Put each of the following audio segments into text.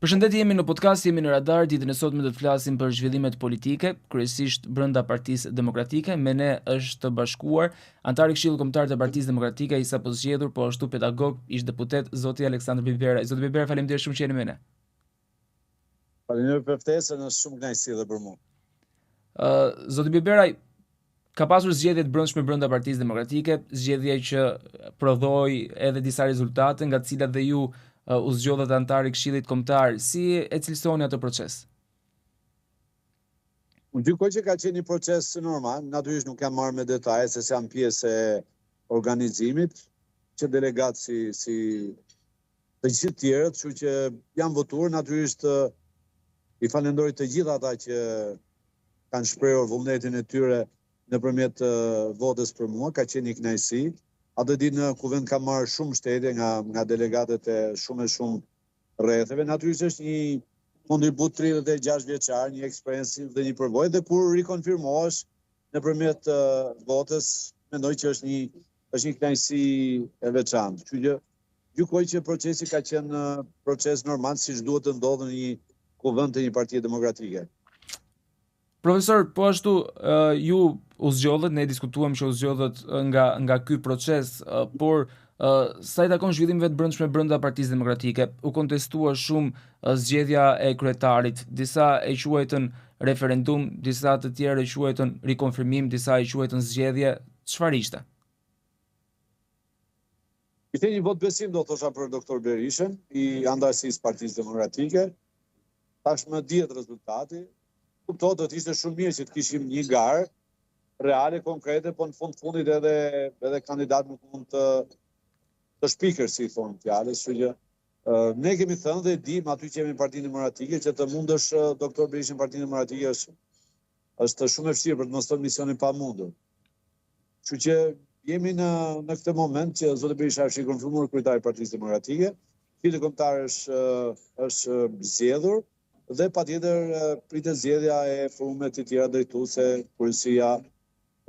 Përshëndetje, jemi në podcast, jemi në Radar. Ditën e sotme do të flasim për zhvillimet politike, kryesisht brenda Partisë Demokratike. Me ne është të bashkuar antari i Këshillit Kombëtar të Partisë Demokratike, i sapo zgjedhur, po ashtu pedagog, ish deputet, zoti Aleksandër Bibera. Zoti Bibera, faleminderit shumë që jeni me ne. Faleminderit për ftesën, është shumë kënaqësi edhe për mua. Zoti Bibera, ka pasur zgjedhje të brendshme brenda Partisë Demokratike, zgjedhje që prodhoi edhe disa rezultate, nga të cilat dhe ju u zgjodhët antari i Këshillit Kombëtar. Si e cilësoni atë proces? Unë gjykoj që ka qenë një proces normal, natyrisht nuk kam marrë me detaje se jam pjesë e organizimit, që delegat si të gjithë tjerët, kështu që jam votuar, natyrisht i falenderoj të gjithë ata që kanë shprehur vullnetin e tyre nëpërmjet votës për mua, ka qenë një kënaqësi. Atë ditë në kuvend kam marrë shumë mbështetje nga delegatët e shumë rretheve. Natyrisht është një kontribut 36 vjeçar, një eksperiencë dhe një përvojë, dhe kur rikonfirmohesh nëpërmjet votës, mendoj që është një kënaqësi e veçantë. Kështu që gjykoj që procesi ka qenë proces normal, siç duhet të ndodhë në një kuvend të një partie demokratike. Profesor, po ashtu ju u zgjodhët, ne diskutuam që u zgjodhët nga ky proces, por sa i takon zhvillimeve të brendshme brenda Partisë Demokratike, u kontestua shumë zgjedhja e kryetarit, disa e quajtën referendum, disa të tjerë e quajtën rikonfirmim, disa e quajtën zgjedhje. Çfarë ishte? Ishte një vot besim, do thosha, për doktor Berishën, i antarësisë Partisë Demokratike. Tashmë dihet rezultati. Kuptohet do të ishte shumë mirë që të kishim një garë reale, konkrete, po në fundit edhe kandidat nuk mund të shpiker, si thonë fjalës, kështu që ne kemi thënë dhe dim aty që jemi në Partinë Demokratike që të mundësh doktor Berishën në Partinë Demokratike është shumë e vështirë për të mos thënë misionin pamundur. Kështu që jemi në këtë moment që zoti Berisha është i konfirmuar kryetari i Partisë Demokratike, Këshilli Kombëtar është zgjedhur, dhe patjetër pritet zgjedhja e forumeve të tjera drejtuese, kryesia,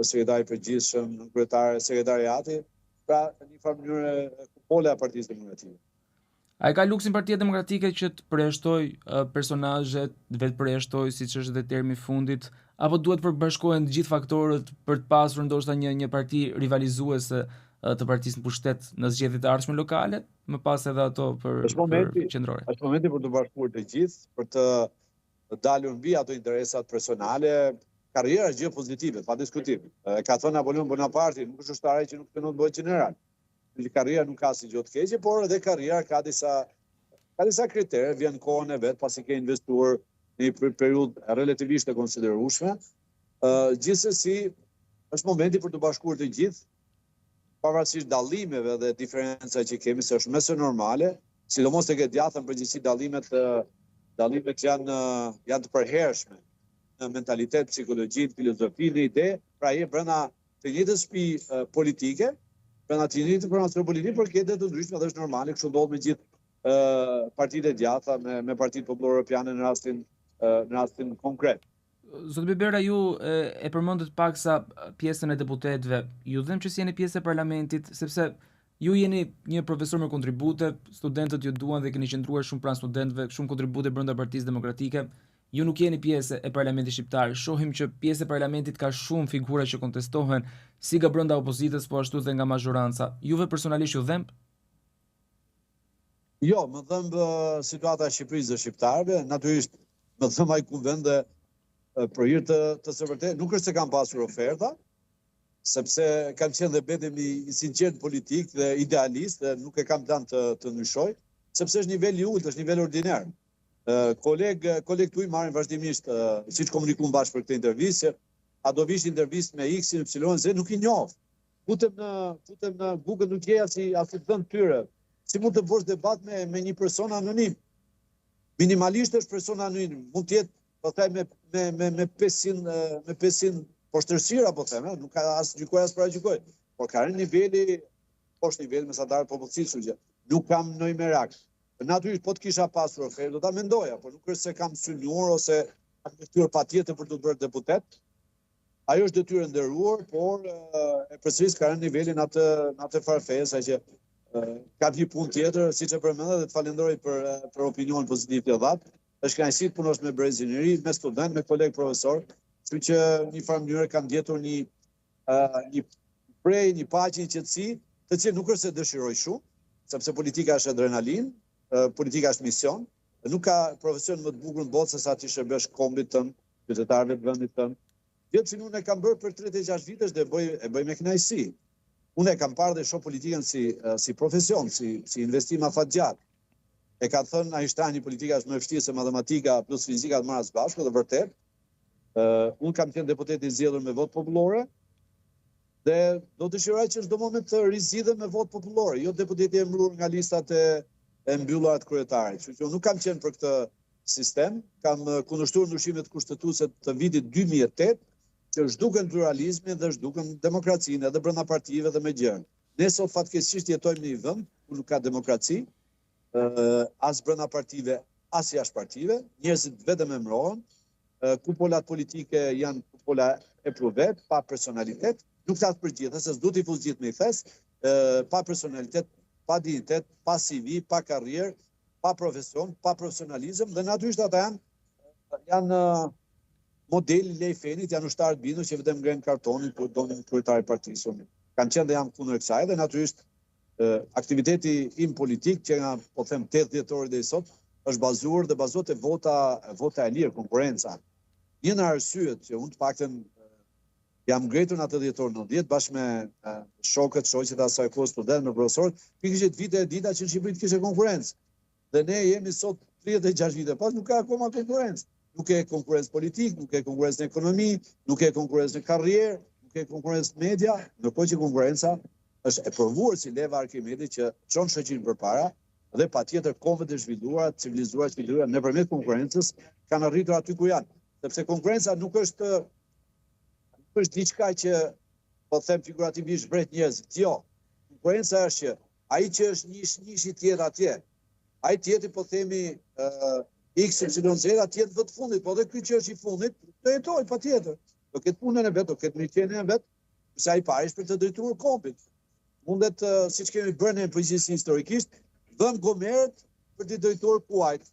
sekretari i përgjithshëm, sekretariati, pra në një farë mënyrë kupole e Partisë Demokratike. A e ka luksin Partia Demokratike që të përjashtoj personazhet, vetë përjashtoj, siç është dhe termi i fundit, apo duhet përbashkohen të gjithë faktorët për të pasur ndoshta një parti rivalizuese të partisë në pushtet në zgjedhjet e ardhshme lokale, më pas edhe ato për qendrore? Është momenti për të bashkuar të gjithë, për të dalur mbi ato interesat personale. Karriera është gjë pozitive, pa diskutim. Ka thënë Napoleon Bonaparte, nuk është ushtarë që nuk të bëhet general. Karriera nuk ka si gjë të keqe, por edhe karriera ka disa kritere, vjen kohën e vet, pasi ke investuar në një periudhë relativisht e konsiderueshme. Gjithsesi, është momenti për të bashkuar të gjithë, pavarësisht dallimeve dhe diferenca që kemi, se është mëse normale, sidomos tek e djathtën përgjithësi dallimet janë të përhershme në mentalitet, psikologji, filozofi, në ide, pra je brenda të njëjtës shtëpi politike, brenda të njëjtës formacioni politik, por ke ide të ndryshme dhe është normale, kështu ndodh me gjithë partitë e djathta, me Partitë Popullore Europiane në rastin konkret. Zoti Bibera, ju e përmendët paksa pjesën e deputetëve. Ju them që si jeni pjesë e parlamentit, sepse ju jeni një profesor me kontribute, studentët ju duan dhe keni qëndruar shumë pranë studentëve, shumë kontribute brenda Partisë Demokratike. Ju nuk jeni pjesë e parlamentit shqiptar. Shohim që pjesë e parlamentit ka shumë figura që kontestohen, si nga brenda opozitës, po ashtu dhe nga mazhoranca. Juve personalisht ju dhemb? Jo, më dhemb situata e Shqipërisë dhe shqiptarëve, natyrisht më dhemb ai kuvend për hir të së vërtetë, nuk është se kam pasur oferta, sepse kam qenë dhe betemi i sinqert politik dhe idealist, dhe nuk e kam plan të ndryshoj, sepse është nivel i ulët, është nivel ordinar. Kolegë tuaj marrin vazhdimisht, siç komunikojmë bashkë për këtë intervistë, a do vish intervistë me X, Y, Z, nuk i njoh. Futem në Google, nuk je as i thënë tyre. Si mund të bësh debat me një person anonim? Minimalisht është person anonim, mund të jetë me 500 poshtërsira, po them, nuk ka as gjykoj as para gjykoj, por ka rënë niveli poshtë nivel mesatar popullsisë, që nuk kam ndonjë merak. Natyrisht po të kisha pasur ofertë, do ta mendoja, por nuk është se kam synuar ose kam detyrë patjetër për të bërë deputet. Ajo është detyrë nderuar, por e përsëris ka rënë nivelin atë farfesa që ka një punë tjetër, siç e përmendë dhe të falenderoj për opinionin pozitiv që dhat. Është kënaqësi të punosh me brezënëri, me student, me koleg profesor, kështu që një farë mënyrë kam gjetur një prej, një paqe, një qetësi, të cilën nuk është se dëshiroj shumë, sepse politika është adrenalin, politika është mision, dhe nuk ka profesion më të bukur në botë se sa ti shërbesh kombit tënd, qytetarëve të vendit tënd. Gjë që unë e kam bërë për 36 vitesh dhe e bëj me kënaqësi. Unë e kam parë dhe shoh politikën si profesion, si investim afatgjat. E ka thënë Einstein, politika është më e vështirë se matematika plus fizika të marrë së bashku, dhe vërtet. Unë kam qenë deputet i zgjedhur me votë popullore dhe do të dëshiroj që çdo moment të rizgjidhem me votë popullore, jo deputeti i emëruar nga listat e mbyllura të kryetarit. Kështu që unë nuk kam qenë për këtë sistem, kam kundërshtuar ndryshimet kushtetuese të vitit 2008, që zhduken pluralizmi dhe zhduken demokracinë edhe brenda partive dhe me gjërë. Ne sot fatkeqësisht jetojmë në një vend ku nuk ka demokraci, as brenda partive, as jashtë partive, njerëzit vetëm emërohen, kupolat politike janë kupola e pruvet, pa personalitet, nuk ta të përgjithës, se s'du t'i fuz gjithë me i thes, pa personalitet, pa dignitet, pa CV, pa karrierë, pa profesion, pa profesionalizëm, dhe natyrisht ata janë modeli lej fenit, janë ushtarët bindur që vetëm ngrenë kartonin për donin kryetari partisë. Kanë qenë dhe jam kundër kësaj dhe natyrisht aktiviteti im politik që nga, po them, 8 dhjetori deri sot, është bazuar dhe bazohet e vota e lirë, konkurenca. Një në arsyet që unë të paktën jam ngretur në atë dhjetor 90 bashkë me shoqet asaj kohë student me profesorët, pikërisht vite e dita që në Shqipëri kishte konkurrencë. Dhe ne jemi sot 36 vite pas, nuk ka akoma konkurrencë. Nuk e konkurrencë politik, nuk e konkurrencë në ekonomi, nuk e konkurrencë në karrierë, nuk e konkurrencë në media, ndërkohë që konkurrenca është e provuar si leva Arkimedi që çon shoqërinë përpara dhe patjetër kombet e zhvilluara, civilizuara nëpërmjet konkurrencës kanë arritur aty ku janë. Sepse konkurrenca nuk është diçka që, po them figurativisht, bret njerëzit. Jo. Konkurrenca është që ai që është njësh i tjetër atje, ai tjetri, po themi, X, Y, Z, atje të vëtë fundit, po dhe ky që është i fundit, do jetoj, pa tjetër. Do ketë punën e vetë, do ketë mirëqenien e vetë, se ai parish për të drejtuar kombit. Mundet, siç kemi bërë në përgjithësi historikisht, vënë gomerët për të drejtuar Kuajt.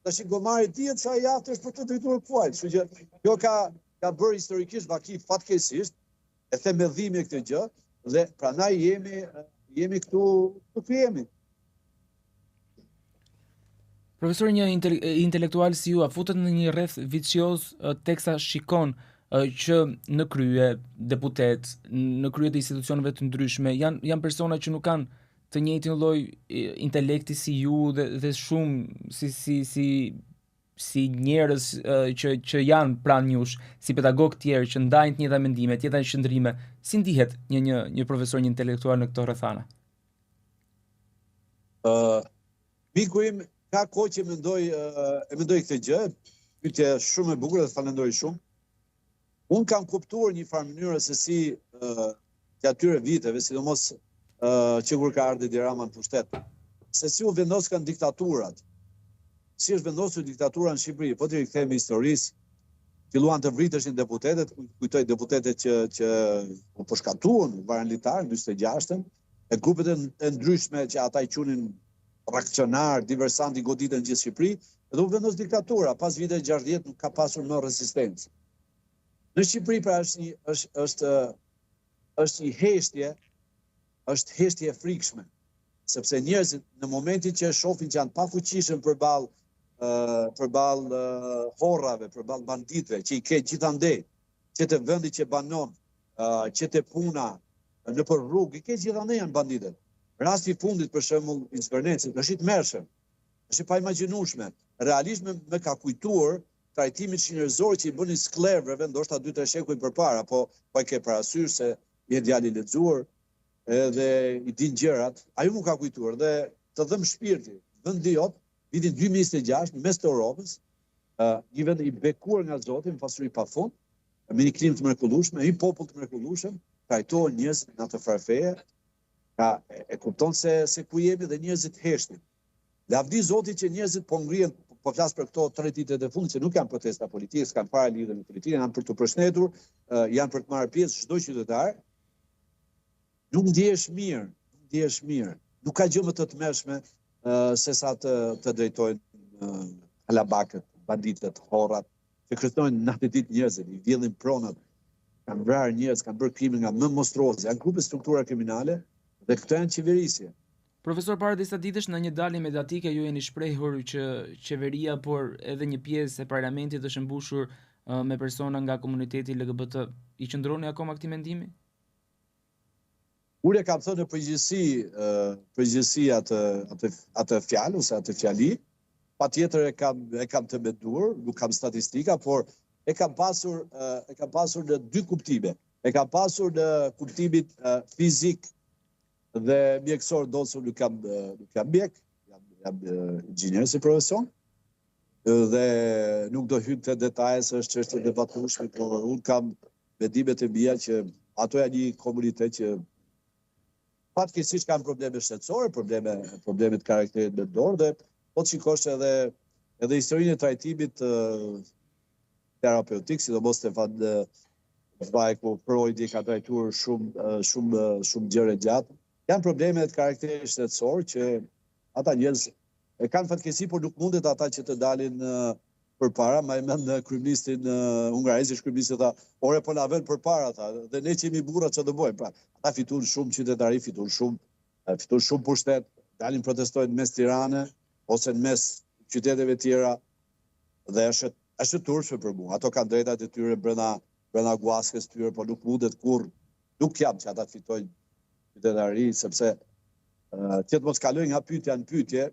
Tash gomari dihet se ai aftë është për të drejtuar Kuajt. Kështu që kjo ka bërë historikisht vaki fatkeqësisht, e them me dhimbje këtë gjë, dhe prandaj jemi këtu ku jemi. Profesor, një intelektual si ju a futet në një rreth vicioz teksa shikon që në krye deputet, në krye të institucioneve të ndryshme, janë persona që nuk kanë të njëjtin lloj intelekti si ju dhe shumë si njerëz që janë pranë jush, si pedagog tjerë që ndajnë të njëjta mendime, të njëjta qëndrime. Si ndihet një profesor, një intelektual në këto rrethana? Miku im ka kohë që mendoj këtë gjë, pyetje shumë e bukur dhe falenderoj shumë. Unë kam kuptuar një farë mënyrë se si të atyre viteve, sidomos që kur ka ardhur Edi Rama në pushtet, se si u vendosën diktaturat. Si është vendosur diktatura në Shqipëri, po të rikthehemi historisë, filluan të vriteshin deputetet, kujtoj deputetet që u përshkatuan në Varan Litar në 46-ën, e grupet e ndryshme që ata i qunin reakcionar, diversant i goditën në gjithë Shqipëri, dhe u vendos diktatura, pas vite 60 nuk ka pasur më rezistencë. Në Shqipëri pra është një heshtje e frikshme, sepse njerëzit në momentin që shohin që janë pafuqishëm përballë horrave, përballë banditëve, që i ke gjithandej, që të vendi që banon, që të puna nëpër rrugë, i ke gjithandej janë banditët. Rasti i fundit për shembull i Zvernecit është i tmerrshëm, është i paimagjinueshme. Realisht më ka kujtuar trajtimin njerëzor që i bënin sklevrëve, ndoshta 2-3 shekuj përpara, po e ke parasysh se je djalë i lexuar edhe i din gjërat. Ajo më ka kujtuar dhe të dhëm shpirti. Vendi jot, vitin 2026 në mes të Europës, një vend i bekuar nga Zoti, në pasuri pafund, me një klim të mrekullueshëm, një popull të mrekullueshëm, trajtohen njerëzit në atë farfeje. E kupton se ku jemi dhe njerëzit heshtin. Lavdi Zotit që njerëzit po ngrihen, po flas për këto 3 ditët e fundit që nuk janë protesta politike, s'kan fare lidhje me politikën, janë për të përshëndetur, janë për të marrë pjesë çdo qytetar. Nuk ndihesh mirë nuk ka gjë më të tmerrshme se sa të drejtojnë alabakët, banditët, horrat, që kërcënojnë natë ditë njerëzit, i vjedhin pronat, kanë vrarë njerëz, kanë bërë krime nga më monstruoze, janë grupe struktura kriminale dhe këto janë qeverisje. Profesor, para disa ditësh në një dalje mediatike ju jeni shprehur që qeveria, por edhe një pjesë e parlamentit është mbushur me persona nga komuniteti LGBT. I qëndroni akoma këtij mendimi? Unë kam thënë në përgjithësi atë fjalë ose atë fjali, patjetër e kam të menduar, nuk kam statistika, por e kam pasur në dy kuptime. E kam pasur në kuptimin fizik dhe mjekësor, ndoshta nuk jam mjek, jam inxhinier si profesion, dhe nuk do hyj te detajet se është çështje debatueshme, por unë kam mendimet e mia që ato janë një komunitet që fatkeqësisht kanë probleme shtetësore, probleme të karakterit mendor, dhe po të shikosh edhe historinë e trajtimit terapeutik, sidomos Stefan Zweig, Freud i ka trajtuar shumë gjëra gjatë. Janë probleme të karakterit shtetësor që ata njerëz e kanë fatkeqësi, por nuk mundet ata që të dalin përpara. Ma e mend kryeministin hungarez, kryeministi tha, ore po na vën përpara ata, dhe ne që jemi burra çfarë do bëjmë? Pra, ata fituan shumë qytetari, fituan shumë pushtet, dalin protestojnë mes Tiranës ose në mes qyteteve tjera, dhe është turpshme për mua. Ato kanë drejtat e tyre brenda guaskës tyre, por nuk mundet kurrë, nuk jam që ata fitojnë qytetari, sepse që të mos kaloj nga pyetja në pyetje,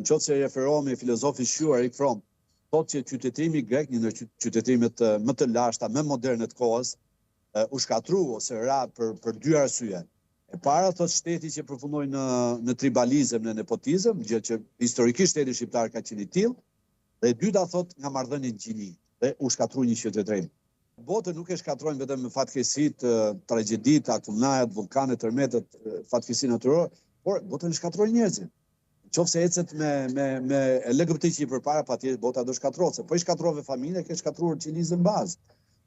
nëse referohemi filozofit shqiptar Erik Fromm, thotë që qytetërimi grek, një ndër qytetrimet më të lashta, më moderne të kohës, u shkatrua ose ra për dy arsye. E para, thotë, shteti që përfundoi në tribalizëm, në nepotizëm, gjë që historikisht shteti shqiptar ka qenë i tillë, dhe e dyta, thotë, nga marrëdhëniet gjini, dhe u shkatrua një qytetërim. Botën nuk e shkatrojnë vetëm me fatkeqësitë, tragjeditë, akumullajet, vulkanet, tërmetet, fatkeqësi natyrore, por botën e shkatrojnë njerëzit. Qofse ecet me LGBTQ përpara, patjetër bota do shkatrohet, se po i shkatrove familje, ke shkatruar civilizmin bazë.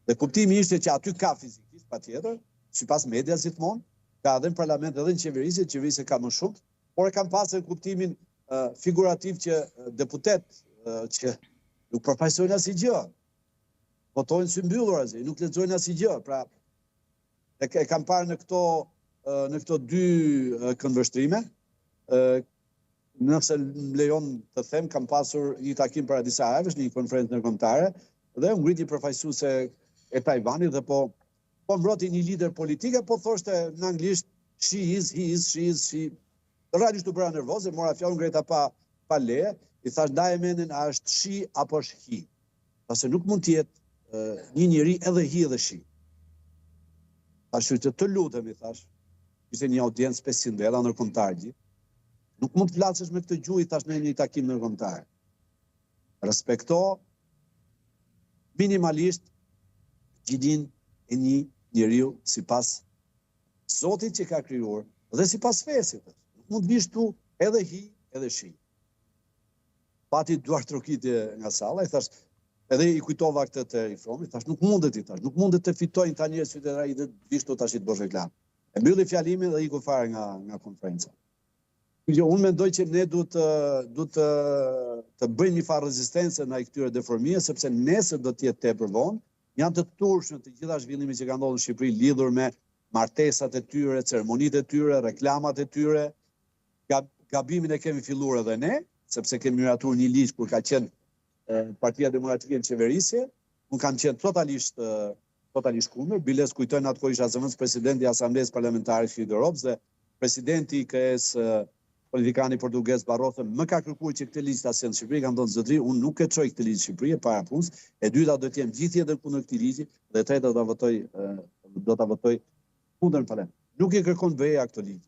Dhe kuptimi ishte që aty ka fizikisht, patjetër, sipas medias gjithmonë, ka edhe në parlament edhe në qeverisje ka më shumë, por e kam pasur kuptimin figurativ që deputet që nuk përfaqësojnë asgjë, votojnë sy mbyllur asgjë, nuk lexojnë asgjë. Pra, e kam parë në këto dy këndvështrime. Nëse më lejon të them, kam pasur një takim para disa javësh në një konferencë ndërkombëtare dhe u ngriti përfaqësuese e Tajvanit dhe po mbroti një lider politike, po thoshte në anglisht she is. Realisht u bëra nervoze, mora fjalën, ngreta pa leje, i thash ndaj e mendin a është she apo është hi. Pasi nuk mund të jetë një njeri edhe hi edhe she. Tash të lutem, i thash, ishte një audiencë 500 veta ndërkombëtar gjithë. Nuk mund të flasësh me këtë gjuhë, i thash në një takim ndërkombëtar. Respekto minimalisht gjinin e një njeriu sipas Zotit që ka krijuar dhe sipas fesë. Nuk mund të vish tu edhe hi edhe shi. Pati duart trokitje nga salla, i thash, edhe i kujtova këtë të Fromit, thash nuk mundet nuk mundet të fitojnë ta njerëz qytetari dhe të vish tu tash të bësh reklam. E mbylli fjalimin dhe iku fare nga konferenca. Unë mendoj që ne duhet të bëjmë një farë rezistencë ndaj këtyre deformimeve, sepse nesër do të jetë tepër vonë. Janë të turshme të gjitha zhvillimet që kanë ndodhur në Shqipëri lidhur me martesat e tyre, ceremonitë e tyre, reklamat e tyre. Gabimin e kemi filluar edhe ne, sepse kemi miratuar një ligj kur ka qenë Partia Demokratike në qeverisje. Unë kam qenë totalisht kundër. Biles kujtojnë atë kohë isha zëvendës presidenti i Asamblesë Parlamentare Shqiptare dhe Europës dhe presidenti i KS politikani portugez Barroso më ka kërkuar që këtë ligj ta sjellë në Shqipëri, kam thënë zotëri, unë nuk e çoj këtë ligj në Shqipëri e para punës, e dyta do të jem gjithë jetën kundër këtij ligji, dhe e treta do ta votoj kundër në parlament. Nuk i kërkon BE-ja këtë ligj.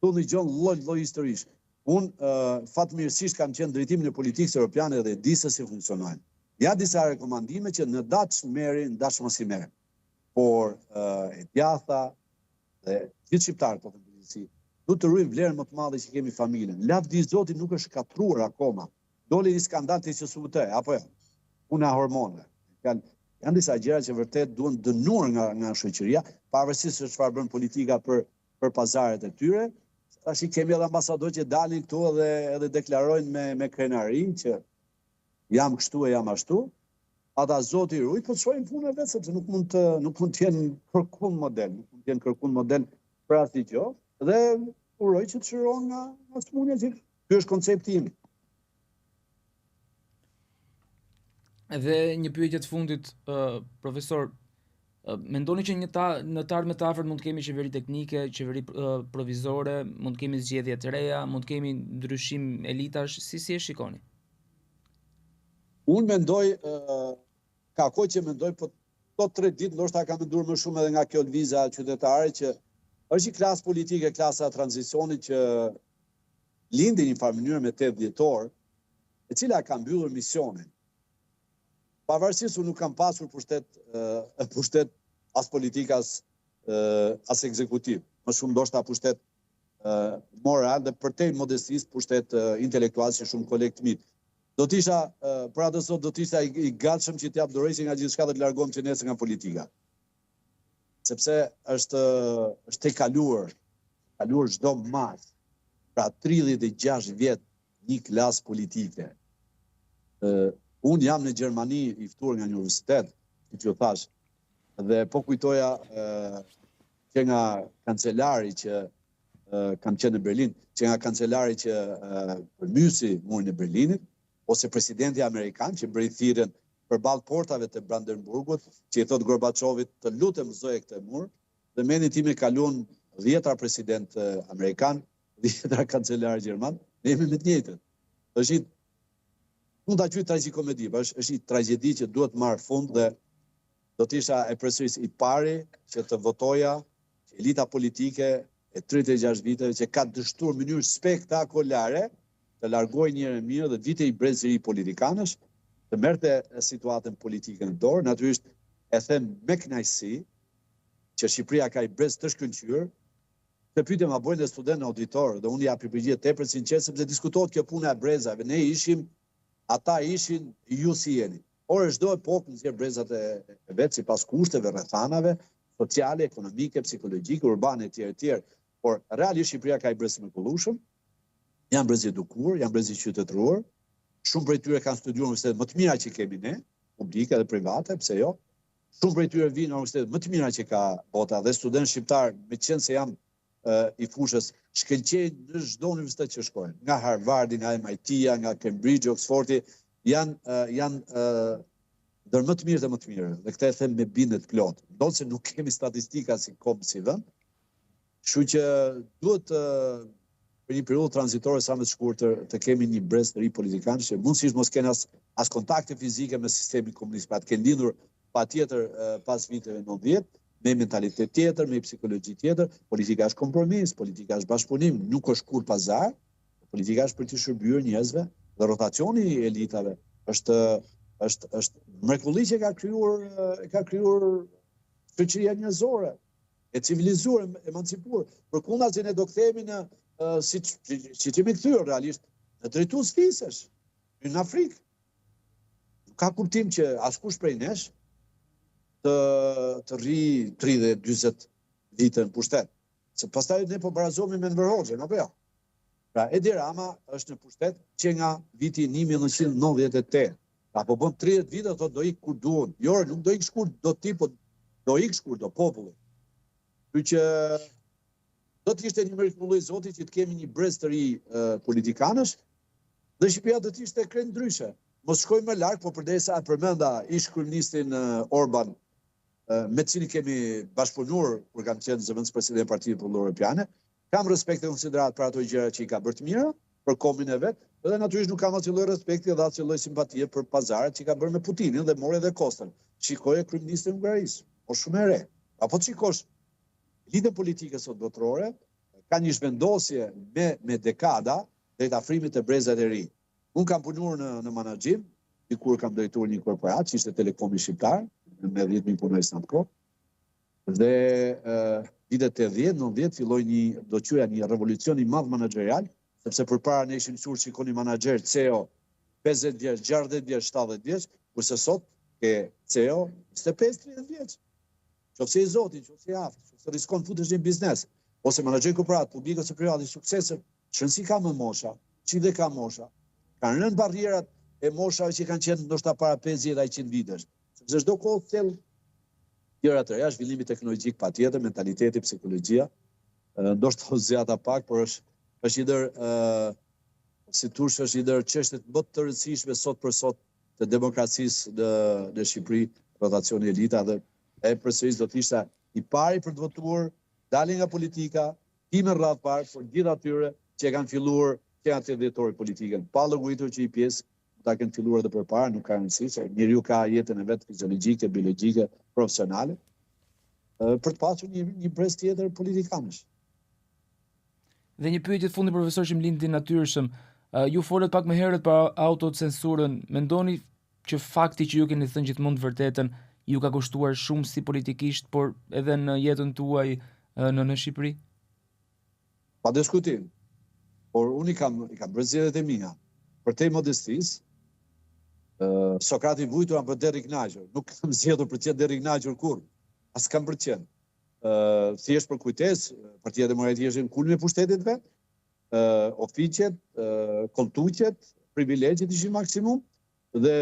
Tu ndëgjon lloj historisht. Unë fatmirësisht kam qenë drejtimin e politikës europiane dhe di se si funksionojnë. Ja disa rekomandime që në datë merri, në datë mos i merren. Por e djatha dhe gjithë shqiptarët po të duhet të ruajmë vlerën më të madhe që kemi familjen. Lavdi i Zotit nuk është shkatruar akoma. Doli një skandal të CSUT, apo jo? Puna hormoneve. Janë disa gjëra që vërtet duhen dënuar nga shoqëria, pavarësisht se çfarë bën politika për pazaret e tyre. tash i kemi edhe ambasador që dalin këtu edhe deklarojnë me krenari që jam kështu e jam ashtu. Ata zoti ruaj, po çojnë punën vetë sepse nuk mund të jenë kërkuar model, nuk mund të jenë kërkuar model për asnjë gjë. Dhe uroj që të shërohen nga smundja që ky është koncepti im. Edhe një pyetje të fundit, profesor, mendoni që në të ardhmen të afërt mund të kemi qeveri teknike, qeveri provizore, mund të kemi zgjedhje të reja, mund të kemi ndryshim elitash, si e shikoni? Unë mendoj, ka kohë që mendoj, po to 3 ditë ndoshta ka menduar më shumë edhe nga kjo lëvizja qytetare që është një klasë politike, klasa tranzicionit që lindi një farë mënyrë me 8 dhjetor, e cila ka mbyllur misionin. Pavarësisht unë nuk kam pasur pushtet as politikas as ekzekutiv. Më shumë ndoshta pushtet moral dhe përtej modestisë pushtet intelektual si shumë kolegë të mi. Do t'isha, për atë sot, do t'isha i gatshëm që t'jap dorëheqje nga gjithçka dhe të largohem që nesër nga politika. Sepse është e kaluar çdo mas. Pra 36 vjet një klasë politike. Unë jam në Gjermani i ftuar nga një universitet, siç ju thash, dhe po kujtoja që nga kancelari që kam qenë në Berlin, që nga kancelari që përmysi murin e Berlinit, ose presidenti Amerikan që bëri thirrjen përballë portave të Brandenburgut, që i thot Gorbaçovit të lutem zoje këtë mur, dhe mendin tim e kaluan 10 president Amerikan, 10 kancelar Gjerman, ne jemi me të njëjtën. Është mund ta quaj tragjikomedi, është një tragjedi që duhet marrë fund dhe do të isha e përsëris i pari që të votoja që elita politike e 36 viteve që ka dështuar në mënyrë spektakolare të largoj njëre mirë dhe vite i brezëri politikanësh, të merrte situatën politike në dorë, natyrisht e them me kënaqësi që Shqipëria ka i brez të shkëlqyer. Të pyetëm a bojnë student auditor dhe unë ja përgjigje tepër sinqert sepse diskutohet kjo puna e brezave. Ne ishim, ata ishin, ju si jeni. Por çdo epokë nxjerr brezat e vet sipas kushteve, rrethanave sociale, ekonomike, psikologjike, urbane etj. Por realisht Shqipëria ka i brez mrekullueshëm. Janë brez edukuar, janë brez i qytetëruar. Shumë prej tyre kanë studiuar në universitetet më të mira që kemi ne, publike dhe private, pse jo. Shumë prej tyre vinë në universitetet më të mira që ka bota dhe studentë shqiptar, meqense se jam i fushës, shkëlqejnë në çdo universitet që shkojnë. Nga Harvardi, nga MIT-ja, nga Cambridge, Oxfordi, janë ndër më të mirë dhe më të mirë. Dhe këtë e them me bindje të plotë. Ndonse nuk kemi statistika si kombë si vend. Kështu që duhet për një periudhë tranzitore sa më të shkurtër të kemi një brez të ri politikan që mundësisht mos kenë as kontakte fizike me sistemin komunist, pra të kenë lindur patjetër pas viteve 90, me mentalitet tjetër, me psikologji tjetër. Politika është kompromis, politika është bashkëpunim, nuk është kur pazar, politika është për të shërbyer njerëzve dhe rotacioni i elitave është mrekulli që ka krijuar shoqëria njerëzore, e civilizuar, emancipuar. Përkundazi ne do kthehemi në si që me këthyrë realisht në drejtues fisesh në Afrikë. Ka kuptim që askush prej nesh të rri 30-40 vite në pushtet. Se pastaj ne po barazohemi me Enver Hoxhën, apo jo? Pra Edi Rama është në pushtet që nga viti 1998. Pra po bën 30 vite do ik kur duan. Jo, nuk do ik shkurt do ti, po do ik shkurt do populli. Që do të ishte një mrekulli Zoti që të kemi një brez të ri politikanësh dhe Shqipëria do të ishte krejt ndryshe. Mos shkoj më larg, po përderisa përmenda ish kryeministin Orban, me të cilin kemi bashkëpunuar kur kam qenë zëvendës president e Partisë Popullore Europiane, kam respekt e konsiderat për ato gjëra që i ka bërë të mira, për kombin e vet, dhe natyrisht nuk kam asnjë lloj respekti dhe asnjë lloj simpatie për pazaret që ka bërë me Putinin dhe mori edhe kostën. Shikoje kryeministin e Hungarisë, po shumë e re. Apo të shikosh lidhje politike sot botërore, ka një zhvendosje me dekada drejt afrimit të brezat e ri. Unë kam punuar në menaxhim, dikur kam drejtuar një korporat, që ishte Telekomi Shqiptar, me 10.000 punojës në atë kohë. Dhe vitet 80-90 filloi do quaja një revolucion i madh menaxherial, sepse përpara ne ishim mësuar shikoni menaxher CEO 50 vjeç, 60 vjeç, 70 vjeç, kurse sot ke CEO 25-30 vjeç. Qofse i Zoti, qofse i aftë, qofse riskon futesh në biznes. ose menaxher korporat, publik ose privat i suksesshëm, shënsi ka më mosha, çide ka mosha. Kanë rënë barrierat e moshave që kanë qenë ndoshta para 50 a 100 vitesh. Sepse çdo kohë thell gjëra të reja, zhvillimi teknologjik patjetër, mentaliteti, psikologjia, ndoshta u zgjata pak, por është ndër si thush është ndër çështjet më të rëndësishme sot për sot të demokracisë në Shqipëri, rotacioni elita dhe përsëris do të ishte i pari për të votuar, dalin nga politika, time rradh parë për gjithë atyre që kanë filluar që janë të dhjetori politikën. Pa llogaritur që i pjesë ta kanë filluar edhe përpara, nuk ka rëndësi se njeriu ka jetën e vet fiziologjike, biologjike, profesionale, për të pasur një brez tjetër politikanësh. Dhe një pyetje të fundit profesor që më lindi natyrshëm, ju folët pak më herët për autocensurën, mendoni që fakti që ju keni thënë gjithmonë të vërtetën ju ka kushtuar shumë si politikisht, por edhe në jetën tuaj në Shqipëri? Pa diskutim. Por unë i kam bërë zgjedhjet e mia. Për te modestisë, Sokrati vujtur për deri kënaqur. Nuk kam zgjedhur për të qenë deri kënaqur kurrë. As kam për të qenë. Thjesht për kujtesë, Partia Demokratike është në kulmin e pushtetit vet. Ofiqet, kontuqet, privilegjet ishin maksimum dhe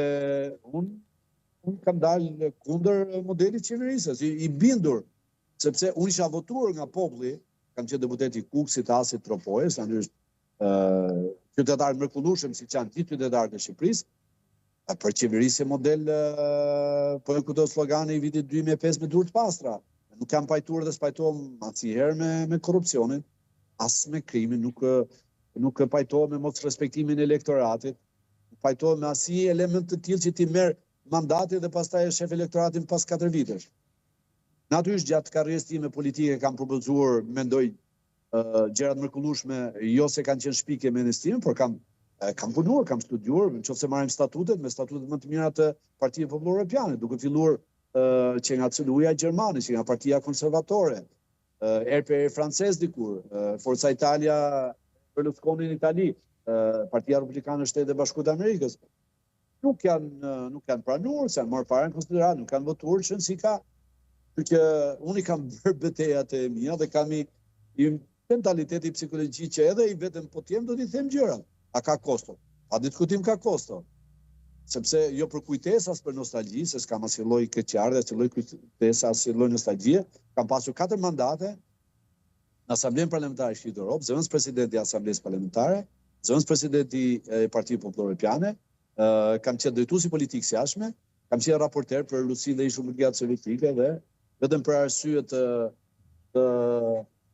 unë kam dalë kundër modelit qeverisës, i bindur, sepse unë isha votuar nga populli, kam qenë deputet i Kukësit, Asit, Tropojës, qytetarë mrekullueshëm si që janë gjithë qytetarët e Shqipërisë, për qeverisje model, për këto slogane i vitit 2005 me dur të pastra. Nuk kam pajtuar dhe spajtohem asnjëherë me korrupsionin, as me krimin, nuk pajtohem me mos respektimin e elektoratit, nuk pajtohem me asnjë element të tillë që ti merr mandatin dhe pastaj e shef elektoratin pas 4 vitesh. Natyrisht gjatë karrierës time politike kam propozuar, mendoj, gjërat mrekullueshme, jo se kanë qenë shpike me investimin, por kam punuar, kam studiuar, nëse marrim statutet, me statutet më të mira të Partisë Popullore Europiane, duke filluar që nga CDU-ja gjermane, që nga Partia Konservatore, RPR francez dikur, Forza Italia Berlusconi në Itali, Partia Republikane e Shtetit të Bashkuar të Amerikës, nuk janë pranuar, se janë marrë parën konsiderat, nuk kanë votuar që si ka. Që unë i kam bërë betejat e mia dhe kam i mentaliteti psikologjik që edhe i vetëm po t'jem do t'i them gjërat. A ka kosto? Pa diskutim ka kosto. Sepse jo për kujtesë as për nostalgji, se s'kam asnjë lloj keqardhje, asnjë lloj kujtesë, asnjë lloj nostalgjie. Kam pasur 4 mandate në Asamblenë Parlamentare e Shqipërisë të Europës, zëvendës presidenti i Asamblesë Parlamentare, zëvendës presidenti i Partisë Popullore Europiane, kam qenë drejtues i politikës jashtme, kam qenë raporter për Rusinë dhe Ish-Shoqërinë Sovjetike dhe vetëm për arsye të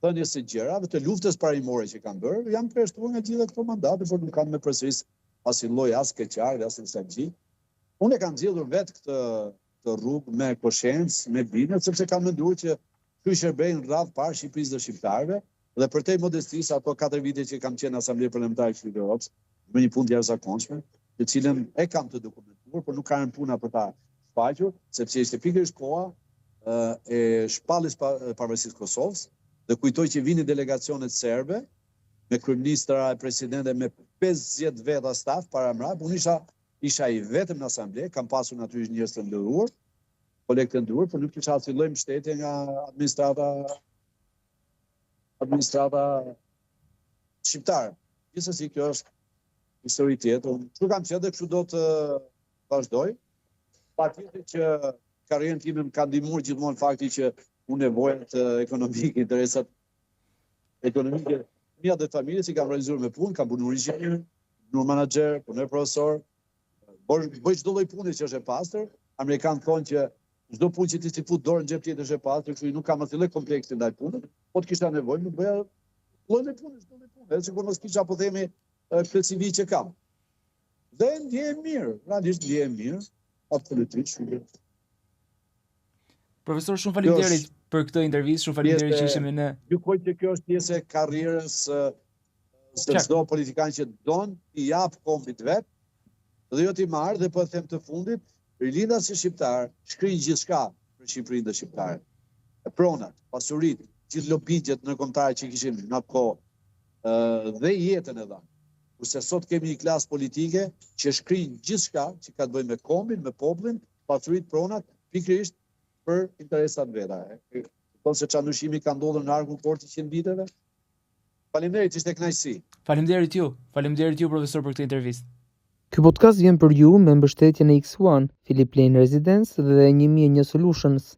thënies së gjërave, të luftës parimore që kanë bërë, jam përshtuar nga gjitha këto mandate, por nuk kanë me përsëris asnjë lloj as keqardhje, as nostalgji. Unë e kam zgjedhur vetë këtë rrugë me koshencë, me bindje, sepse kam menduar që ky shërbejnë radh parë Shqipërisë dhe shqiptarëve, dhe për te modestisë ato 4 vite që kam qenë në Asamblenë Parlamentare e Shqipërisë të Europës, me një punë të jashtëzakonshme, të cilën e kam të dokumentuar, por nuk ka rënë puna për ta shfaqur, sepse ishte pikërisht koha e shpalljes pavarësisë Kosovës, dhe kujtoj që vini delegacionet serbe, me kryeministra e presidente me 50 veta staf para mrap, unë isha i vetëm në asamble, kam pasur natyrisht njerëz të nderuar, kolegë të nderuar, por nuk kisha asnjë lloj mbështetje nga administrata shqiptare. Gjithsesi kjo është histori tjetër. Kështu kam qenë dhe kështu do të vazhdoj. Patjetër që karrierën time më ka ndihmuar gjithmonë fakti që unë nevojat ekonomike, interesat ekonomike mia dhe familjes i kam realizuar me punë, kam punuar inxhinier, punuar menaxher, punuar profesor, bëj çdo lloj pune që është e pastër. Amerikanë thonë që çdo punë që ti si fut dorën në xhep tjetër është e pastër, kështu nuk kam asnjë lloj kompleksi ndaj punës, po të kisha nevojë më bëja lloj punë, çdo lloj pune, edhe sikur mos kisha po themi këtë CV që kam. Dhe ndjehem mirë, realisht ndjehem mirë, absolutisht. Profesor, shumë faleminderit për këtë intervistë, shumë faleminderit që ishim me ne. Gjykoj që kjo është pjesë e karrierës së çdo politikan që don t'i jap kombit vet, dhe jo t'i marrë, dhe po them të fundit, rilindat si shqiptar shkrijnë gjithçka për Shqipërinë dhe shqiptarët. Pronat, pasuritë, gjithë lobigjet ndërkombëtare që kishim në atë kohë dhe jetën e dhanë. Kurse sot kemi një klasë politike që shkrijnë gjithçka që ka të bëjë me kombin, me popullin, pasuritë, pronat, pikërisht për interesat veta. thonë se çfarë ndryshimi ka ndodhur në arkun fort të 100 viteve. Faleminderit, ishte kënaqësi. Faleminderit ju profesor për këtë intervistë. Ky podcast vjen për ju me mbështetjen e X1, Philip Lane Residence dhe 1001 Solutions.